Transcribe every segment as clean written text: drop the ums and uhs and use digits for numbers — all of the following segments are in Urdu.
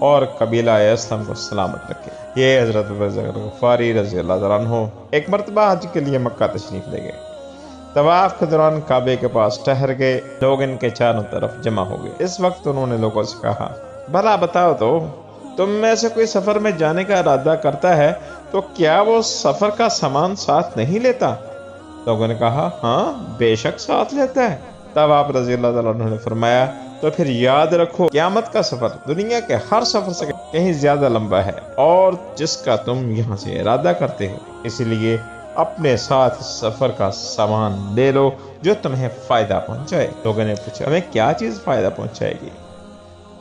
اور قبیلہ اسلم کو سلامت رکھے۔ یہ حضرت ابو ذر غفاری رضی اللہ تعالیٰ عنہ ایک مرتبہ حج کے لیے مکہ تشریف لے گئے۔ طواف کے دوران کعبے کے پاس ٹھہر گئے، لوگ ان کے چاروں طرف جمع ہو گئے۔ اس وقت انہوں نے لوگوں سے کہا، بھلا بتاؤ تو تم میں سے کوئی سفر میں جانے کا ارادہ کرتا ہے تو کیا وہ سفر کا سامان ساتھ نہیں لیتا؟ لوگوں نے کہا، ہاں بے شک ساتھ لیتا ہے۔ تب آپ رضی اللہ تعالیٰ عنہ نے فرمایا، تو پھر یاد رکھو قیامت کا سفر دنیا کے ہر سفر سے کہیں زیادہ لمبا ہے اور جس کا تم یہاں سے ارادہ کرتے ہو، اس لیے اپنے ساتھ سفر کا سامان لے لو جو تمہیں فائدہ پہنچائے۔ لوگوں نے پوچھا، ہمیں کیا چیز فائدہ پہنچائے گی؟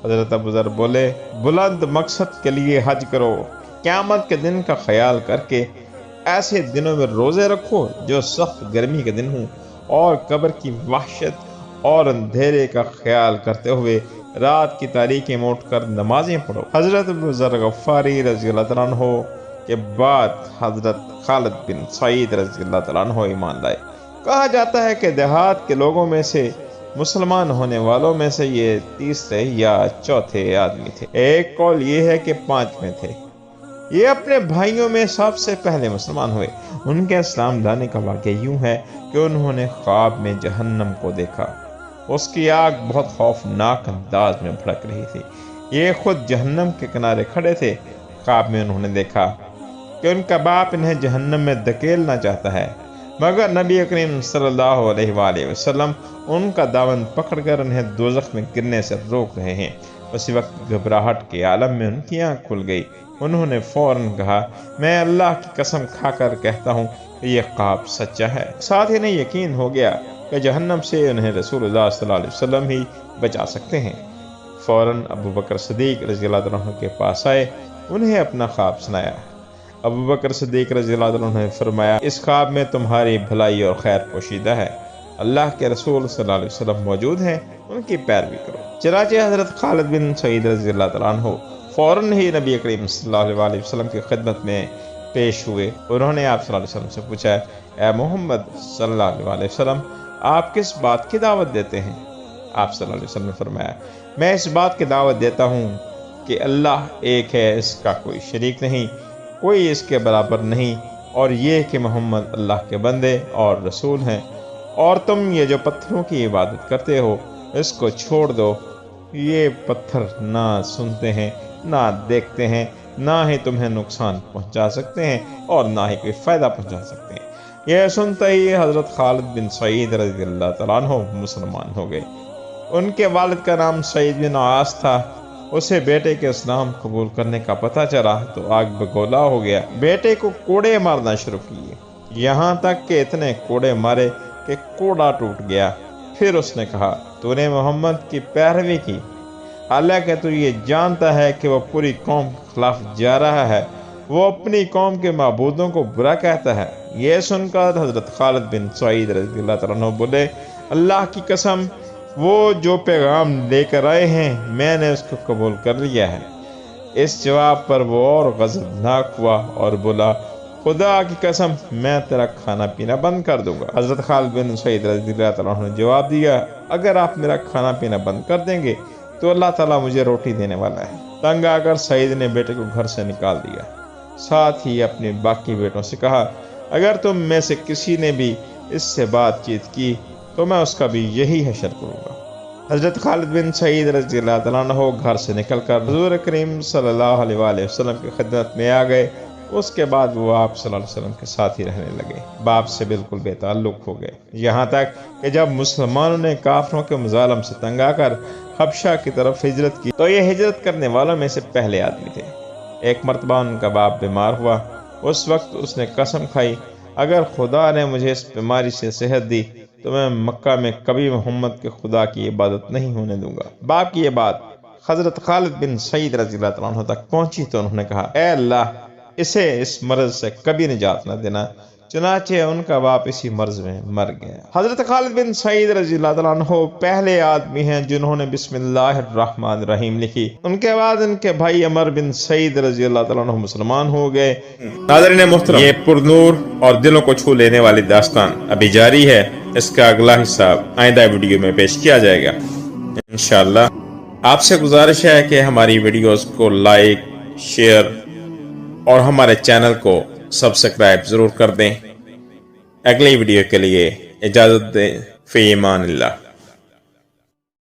حضرت ابو ذر بولے، بلند مقصد کے لیے حج کرو، قیامت کے دن کا خیال کر کے ایسے دنوں میں روزے رکھو جو سخت گرمی کے دن ہوں، اور قبر کی وحشت اور اندھیرے کا خیال کرتے ہوئے رات کی تاریکی میں اٹھ کر نمازیں پڑھو۔ حضرت ابو ذر غفاری رضی اللہ تعالیٰ عنہ کے بعد حضرت خالد بن سعید رضی اللہ تعالیٰ عنہ ایمان لائے۔ کہا جاتا ہے کہ دیہات کے لوگوں میں سے مسلمان ہونے والوں میں سے یہ تیسرے یا چوتھے آدمی تھے۔ ایک قول یہ ہے کہ 5ویں تھے۔ یہ اپنے بھائیوں میں سب سے پہلے مسلمان ہوئے۔ ان کے اسلام لانے کا واقعہ یوں ہے کہ انہوں نے خواب میں جہنم کو دیکھا۔ اس کی آگ بہت خوفناک انداز میں بھڑک رہی تھی۔ یہ خود جہنم کے کنارے کھڑے تھے۔ خواب میں انہوں نے دیکھا کہ ان کا باپ انہیں جہنم میں دھکیلنا چاہتا ہے، مگر نبی کریم صلی اللہ علیہ وآلہ وسلم ان کا دامن پکڑ کر انہیں دوزخ میں گرنے سے روک رہے ہیں۔ اسی وقت گھبراہٹ کے عالم میں ان کی آنکھ کھل گئی۔ انہوں نے فوراً کہا، میں اللہ کی قسم کھا کر کہتا ہوں کہ یہ خواب سچا ہے۔ ساتھ ہی انہیں یقین ہو گیا کہ جہنم سے انہیں رسول اللہ صلی اللہ علیہ وسلم ہی بچا سکتے ہیں۔ فوراً ابو بکر صدیق رضی اللہ عنہ کے پاس آئے، انہیں اپنا خواب سنایا۔ ابو بکر صدیق رضی اللہ عنہ نے فرمایا، اس خواب میں تمہاری بھلائی اور خیر پوشیدہ ہے، اللہ کے رسول صلی اللہ علیہ وسلم موجود ہیں، ان کی پیروی کرو۔ چنانچہ حضرت خالد بن سعید رضی اللہ تعالیٰ عنہ فوراً ہی نبی کریم صلی اللہ علیہ وسلم کی خدمت میں پیش ہوئے۔ انہوں نے آپ صلی اللہ علیہ وسلم سے پوچھا، اے محمد صلی اللہ علیہ وسلم، آپ کس بات کی دعوت دیتے ہیں؟ آپ صلی اللہ علیہ وسلم نے فرمایا، میں اس بات کی دعوت دیتا ہوں کہ اللہ ایک ہے، اس کا کوئی شریک نہیں، کوئی اس کے برابر نہیں، اور یہ کہ محمد اللہ کے بندے اور رسول ہیں، اور تم یہ جو پتھروں کی عبادت کرتے ہو اس کو چھوڑ دو۔ یہ پتھر نہ سنتے ہیں، نہ دیکھتے ہیں، نہ ہی تمہیں نقصان پہنچا سکتے ہیں اور نہ ہی کوئی فائدہ پہنچا سکتے ہیں۔ یہ سنتے ہی حضرت خالد بن سعید رضی اللہ تعالیٰ عنہ مسلمان ہو گئے۔ ان کے والد کا نام سعید بن عاص تھا۔ اسے بیٹے کے اسلام قبول کرنے کا پتہ چلا تو آگ بگولا ہو گیا۔ بیٹے کو کوڑے مارنا شروع کیے، یہاں تک کہ اتنے کوڑے مارے کہ کوڑا ٹوٹ گیا۔ پھر اس نے کہا، تو نے محمد کی پیروی کی، حالانکہ تو یہ جانتا ہے کہ وہ پوری قوم کے خلاف جا رہا ہے، وہ اپنی قوم کے معبودوں کو برا کہتا ہے۔ یہ سن کر حضرت خالد بن سعید رضی اللہ تعالیٰ عنہ بولے، اللہ کی قسم، وہ جو پیغام لے کر آئے ہیں میں نے اس کو قبول کر لیا ہے۔ اس جواب پر وہ اور غضبناک ہوا اور بولا، خدا کی قسم میں تیرا کھانا پینا بند کر دوں گا۔ حضرت خالد بن سعید رضی اللہ تعالیٰ عنہ نے جواب دیا، اگر آپ میرا کھانا پینا بند کر دیں گے تو اللہ تعالیٰ مجھے روٹی دینے والا ہے۔ تنگ آ کر سعید نے بیٹے کو گھر سے نکال دیا۔ ساتھ ہی اپنے باقی بیٹوں سے کہا، اگر تم میں سے کسی نے بھی اس سے بات چیت کی تو میں اس کا بھی یہی حشر کروں گا۔ حضرت خالد بن سعید رضی اللہ تعالیٰ عنہ گھر سے نکل کر حضور کریم صلی اللہ علیہ وآلہ وسلم کی خدمت میں آ گئے۔ اس کے بعد وہ آپ صلی اللہ علیہ وسلم کے ساتھ ہی رہنے لگے، باپ سے بالکل بے تعلق ہو گئے، یہاں تک کہ جب مسلمانوں نے کافروں کے مظالم سے تنگ آ کر حبشہ کی طرف ہجرت کی تو یہ ہجرت کرنے والوں میں سے پہلے آدمی تھے۔ ایک مرتبہ ان کا باپ بیمار ہوا۔ اس وقت اس نے قسم کھائی، اگر خدا نے مجھے اس بیماری سے صحت دی تو میں مکہ میں کبھی محمد کے خدا کی عبادت نہیں ہونے دوں گا۔ باپ کی یہ بات حضرت خالد بن سعید رضی اللہ تعالیٰ عنہ تک پہنچی تو انہوں نے کہا، اے اللہ، اسے اس مرض سے کبھی نجات نہ دینا۔ چنانچہ ان کا باپ اسی مرض میں مر گیا۔ حضرت خالد بن سعید رضی اللہ تعالیٰ عنہ پہلے آدمی ہیں جنہوں نے بسم اللہ الرحمن الرحیم لکھی۔ ان کے بعد ان کے بھائی عمر بن سعید رضی اللہ تعالیٰ عنہ مسلمان ہو گئے۔ ناظرین محترم، یہ پرنور اور دلوں کو چھو لینے والی داستان ابھی جاری ہے۔ اس کا اگلا حصہ آئندہ ویڈیو میں پیش کیا جائے گا انشاءاللہ۔ آپ سے گزارش ہے کہ ہماری ویڈیوز کو لائک، شیئر اور ہمارے چینل کو سبسکرائب ضرور کر دیں۔ اگلی ویڈیو کے لیے اجازت دیں، فی امان اللہ۔